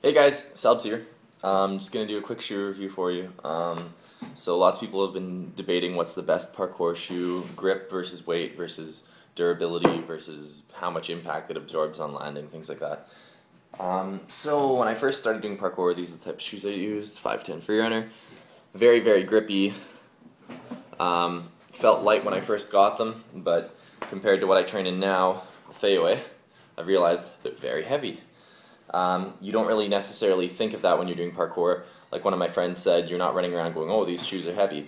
Hey guys, Selbs here. I'm just going to do a quick shoe review for you. So lots of people have been debating what's the best parkour shoe, grip versus weight versus durability versus how much impact it absorbs on landing, things like that. So when I first started doing parkour, these are the type of shoes I used, 510 Freerunner. Very, very grippy. Felt light when I first got them, but compared to what I train in now, Fayaway, I realized they're very heavy. You don't really necessarily think of that when you're doing parkour. Like one of my friends said, you're not running around going, oh, these shoes are heavy.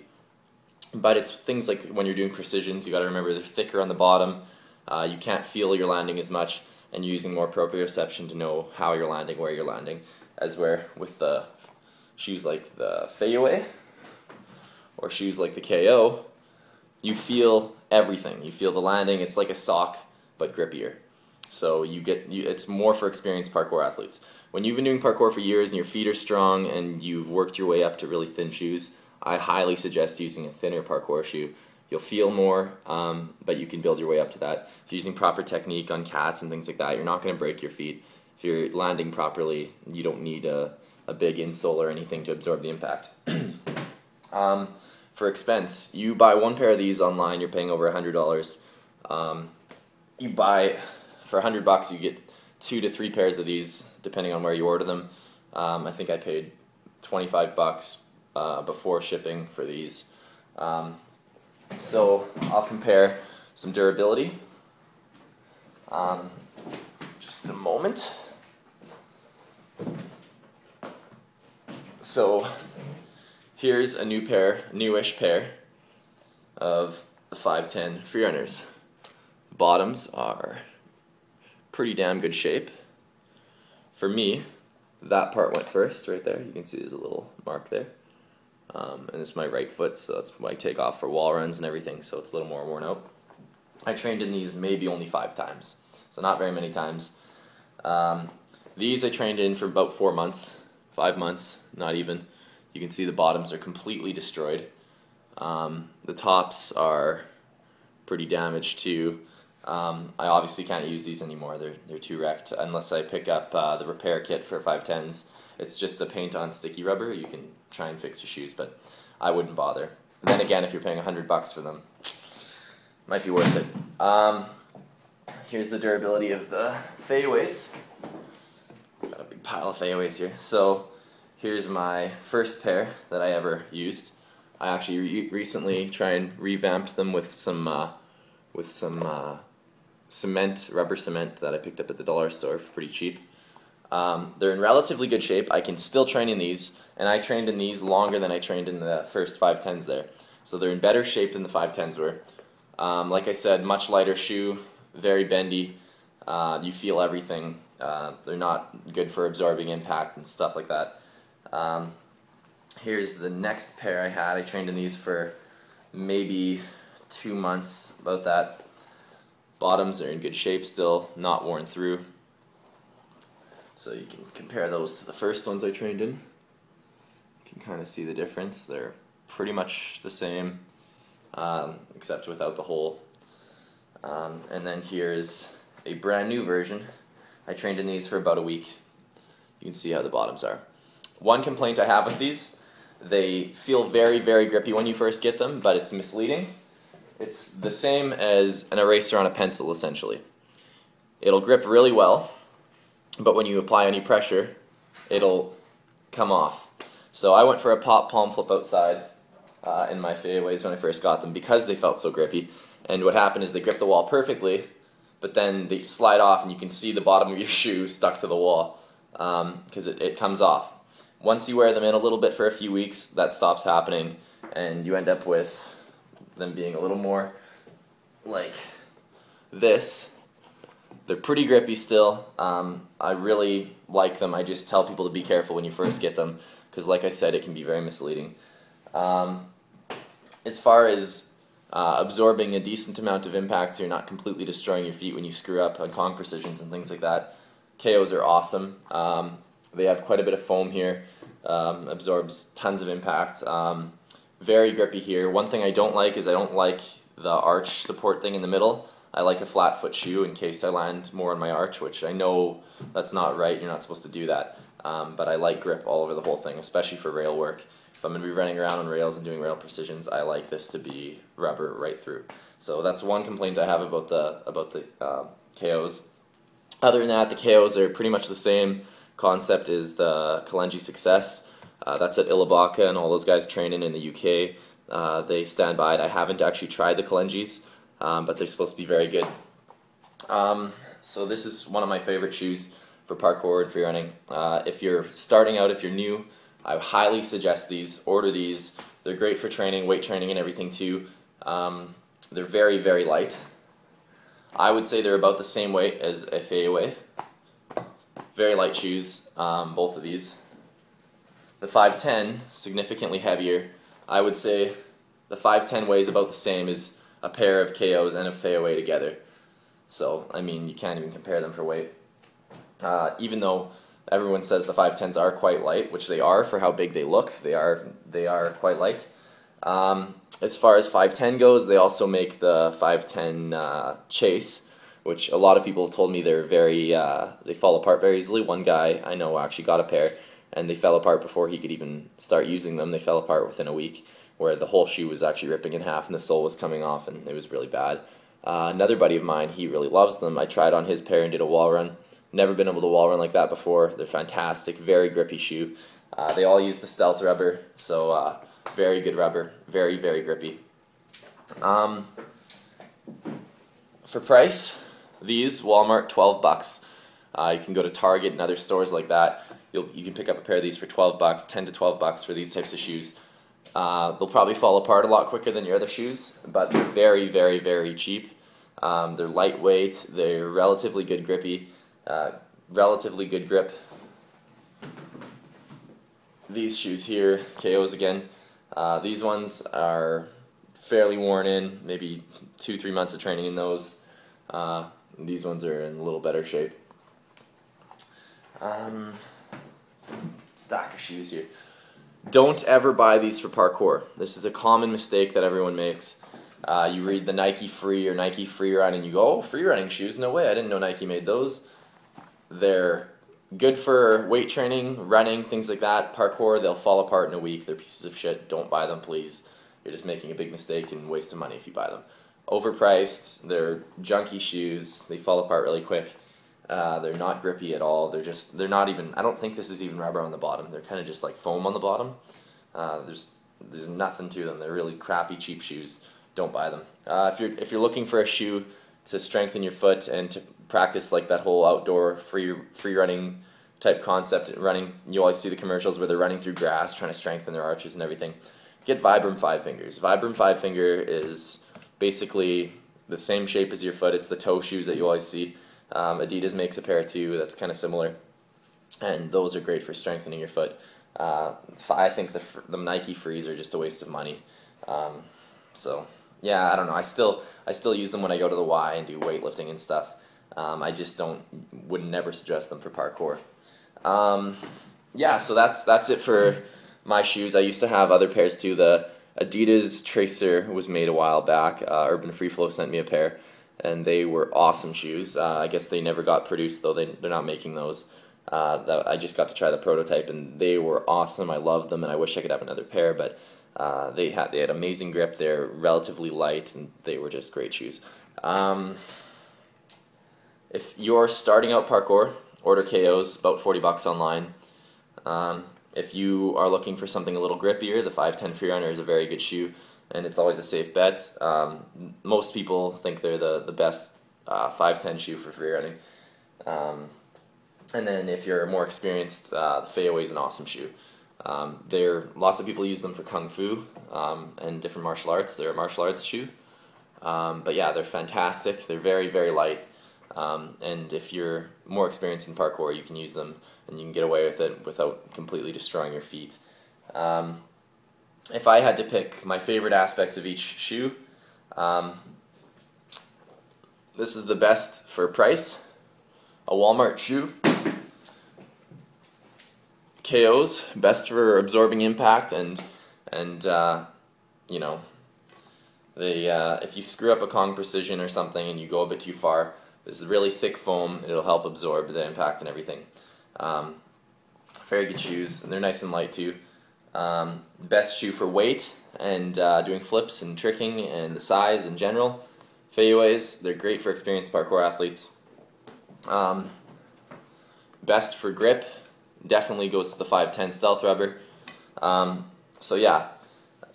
But it's things like when you're doing precisions, you got to remember they're thicker on the bottom. You can't feel your landing as much, and you're using more proprioception to know how you're landing, where you're landing. As where with the shoes like the Fayaway or shoes like the KO, you feel everything. You feel the landing. It's like a sock, but grippier. So it's more for experienced parkour athletes. When you've been doing parkour for years and your feet are strong and you've worked your way up to really thin shoes, I highly suggest using a thinner parkour shoe. You'll feel more, but you can build your way up to that. If you're using proper technique on cats and things like that, you're not going to break your feet. If you're landing properly, you don't need a big insole or anything to absorb the impact. For expense, you buy one pair of these online, you're paying over $100. You buy... For $100, you get 2 to 3 pairs of these, depending on where you order them. I think I paid $25 before shipping for these. So I'll compare some durability. Just a moment. So here's a newish pair of the 510 Freerunners. Bottoms are pretty damn good shape. For me, that part went first right there. You can see there's a little mark there. And it's my right foot, so that's my takeoff for wall runs and everything, so it's a little more worn out. I trained in these maybe only 5 times, so not very many times. These I trained in for about 4 months, 5 months, not even. You can see the bottoms are completely destroyed. The tops are pretty damaged too. I obviously can't use these anymore. They're too wrecked unless I pick up the repair kit for 510s. It's just a paint on sticky rubber. You can try and fix your shoes, but I wouldn't bother. Then again, if you're paying $100 for them, might be worth it. Here's the durability of the Fayaways. Got a big pile of Fayaways here. So here's my first pair that I ever used. I actually recently tried and revamped them with some cement, rubber cement that I picked up at the dollar store for pretty cheap. They're in relatively good shape. I can still train in these, and I trained in these longer than I trained in the first 510s there. So they're in better shape than the 510s were. Like I said, much lighter shoe, very bendy. You feel everything. They're not good for absorbing impact and stuff like that. Here's the next pair I had. I trained in these for maybe 2 months, about that. Bottoms are in good shape still, not worn through. So you can compare those to the first ones I trained in. You can kind of see the difference. They're pretty much the same, except without the hole. And then here's a brand new version. I trained in these for about a week. You can see how the bottoms are. One complaint I have with these, they feel very, very grippy when you first get them, but it's misleading. It's the same as an eraser on a pencil, essentially. It'll grip really well, but when you apply any pressure, it'll come off. So I went for a pop palm flip outside in my Fayaways when I first got them because they felt so grippy. And what happened is they grip the wall perfectly, but then they slide off and you can see the bottom of your shoe stuck to the wall because it comes off. Once you wear them in a little bit for a few weeks, that stops happening, and you end up with them being a little more like this. They're pretty grippy still. I really like them. I just tell people to be careful when you first get them because, like I said, it can be very misleading. As far as absorbing a decent amount of impact so you're not completely destroying your feet when you screw up on Kong precisions and things like that, KOs are awesome. They have quite a bit of foam here, absorbs tons of impact. Very grippy here. One thing I don't like is I don't like the arch support thing in the middle. I like a flat foot shoe in case I land more on my arch, which I know that's not right. You're not supposed to do that. But I like grip all over the whole thing, especially for rail work. If I'm going to be running around on rails and doing rail precisions, I like this to be rubber right through. So that's one complaint I have about the KOs. Other than that, the KOs are pretty much the same concept as the Kalenji Success. That's at Illabaka, and all those guys training in the UK. They stand by it. I haven't actually tried the Kalenjis, but they're supposed to be very good. So this is one of my favorite shoes for parkour and free running. If you're starting out, if you're new, I highly suggest these. Order these. They're great for training, weight training, and everything too. They're very, very light. I would say they're about the same weight as a FAOA. Very light shoes, both of these. The 510, significantly heavier. I would say the 510 weighs about the same as a pair of KOs and a FAOA together. So, I mean, you can't even compare them for weight. Even though everyone says the 510s are quite light, which they are for how big they look, they are quite light. As far as 510 goes, they also make the 510 Chase, which a lot of people have told me they're very, they fall apart very easily. One guy I know actually got a pair, and they fell apart before he could even start using them. They fell apart within a week, where the whole shoe was actually ripping in half and the sole was coming off, and it was really bad. Another buddy of mine, he really loves them. I tried on his pair and did a wall run. Never been able to wall run like that before. They're fantastic, very grippy shoe. They all use the stealth rubber, so very good rubber, very, very grippy. For price, these, Walmart, $12. You can go to Target and other stores like that. You can pick up a pair of these for $12, $10 to $12 for these types of shoes. They'll probably fall apart a lot quicker than your other shoes, but they're very, very, very cheap. They're lightweight, they're relatively good grippy, relatively good grip. These shoes here, KOs again, these ones are fairly worn in, maybe 2-3 months of training in those. These ones are in a little better shape. Stack of shoes here. Don't ever buy these for parkour. This is a common mistake that everyone makes. You read the Nike Free or Nike Free Run and you go, oh, free running shoes, no way, I didn't know Nike made those. They're good for weight training, running, things like that. Parkour, they'll fall apart in a week. They're pieces of shit. Don't buy them, please. You're just making a big mistake and wasting money if you buy them. Overpriced, they're junky shoes. They fall apart really quick. They're not grippy at all. They're not even, I don't think this is even rubber on the bottom. They're kind of just like foam on the bottom. There's nothing to them. They're really crappy, cheap shoes. Don't buy them. If you're looking for a shoe to strengthen your foot and to practice like that whole outdoor free running type concept, running, you always see the commercials where they're running through grass trying to strengthen their arches and everything. Get Vibram 5 Fingers. Vibram 5 Finger is basically the same shape as your foot. It's the toe shoes that you always see. Adidas makes a pair too that's kind of similar, and those are great for strengthening your foot. I think the Nike Frees are just a waste of money. So yeah, I don't know. I still use them when I go to the Y and do weightlifting and stuff. I just would never suggest them for parkour. Yeah, so that's it for my shoes. I used to have other pairs too. The Adidas Tracer was made a while back. Urban Free Flow sent me a pair, and they were awesome shoes. I guess they never got produced though. They're not making those. I just got to try the prototype, and they were awesome. I loved them, and I wish I could have another pair, but they had amazing grip. They're relatively light, and they were just great shoes. If you're starting out parkour, order KOs, about $40 online. If you are looking for something a little grippier, the 510 Freerunner is a very good shoe, and it's always a safe bet. Most people think they're the best 510 shoe for freerunning. And then if you're more experienced, the FAOA is an awesome shoe. Lots of people use them for Kung Fu and different martial arts. They're a martial arts shoe. But yeah, they're fantastic. They're very, very light. And if you're more experienced in parkour, you can use them and you can get away with it without completely destroying your feet. If I had to pick my favorite aspects of each shoe, this is the best for price. A Walmart shoe. KOs, best for absorbing impact and you know, If you screw up a Kong Precision or something and you go a bit too far, this is really thick foam. It'll help absorb the impact and everything. Very good shoes, and they're nice and light too. Best shoe for weight and doing flips and tricking, and the size in general. Fadeaways, they're great for experienced parkour athletes. Best for grip, definitely goes to the 510 Stealth Rubber. So yeah,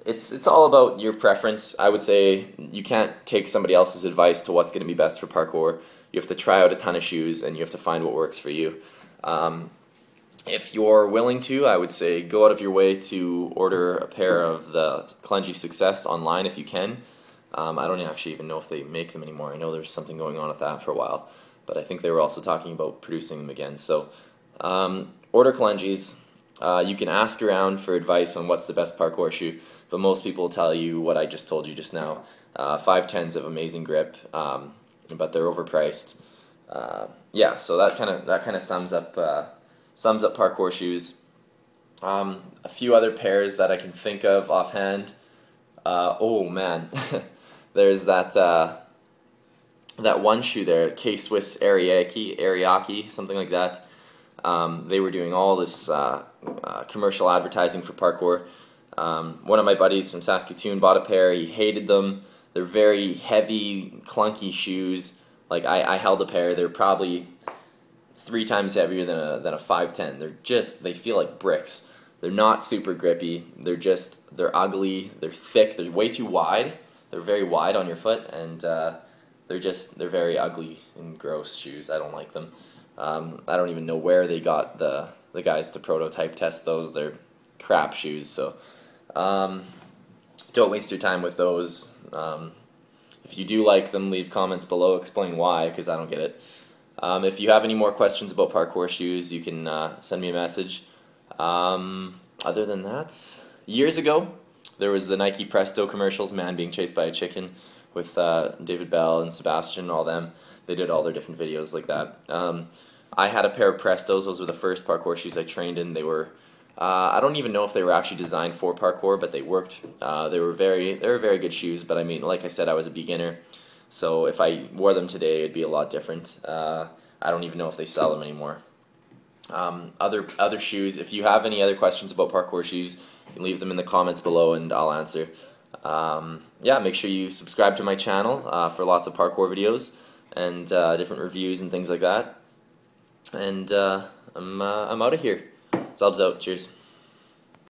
it's all about your preference. I would say you can't take somebody else's advice to what's going to be best for parkour. You have to try out a ton of shoes, and you have to find what works for you. If you're willing to, I would say go out of your way to order a pair of the Clungy Success online if you can. I don't actually even know if they make them anymore. I know there's something going on with that for a while, but I think they were also talking about producing them again. So order Clungies. You can ask around for advice on what's the best parkour shoe, but most people will tell you what I just told you just now. 510s have amazing grip, but they're overpriced. Yeah, so that kind of sums up parkour shoes. A few other pairs that I can think of offhand. Oh man, there's that one shoe there, K-Swiss Ariake, something like that. They were doing all this commercial advertising for parkour. One of my buddies from Saskatoon bought a pair. He hated them. They're very heavy, clunky shoes. Like I held a pair. They're probably 3 times heavier than a 510. They feel like bricks. They're not super grippy. They're ugly. They're thick. They're way too wide. They're very wide on your foot, and they're very ugly and gross shoes. I don't like them. I don't even know where they got the guys to prototype test those. They're crap shoes. So don't waste your time with those. If you do like them, leave comments below. Explain why, because I don't get it. If you have any more questions about parkour shoes, you can send me a message. Other than that, years ago, there was the Nike Presto commercials, man being chased by a chicken, with David Bell and Sebastian and all them. They did all their different videos like that. I had a pair of Prestos. Those were the first parkour shoes I trained in. They were, I don't even know if they were actually designed for parkour, but they worked. They were very good shoes, but I mean, like I said, I was a beginner. So if I wore them today, it'd be a lot different. I don't even know if they sell them anymore. Other shoes, if you have any other questions about parkour shoes, you can leave them in the comments below and I'll answer. Yeah, make sure you subscribe to my channel for lots of parkour videos and different reviews and things like that. And I'm out of here. Subs out. Cheers.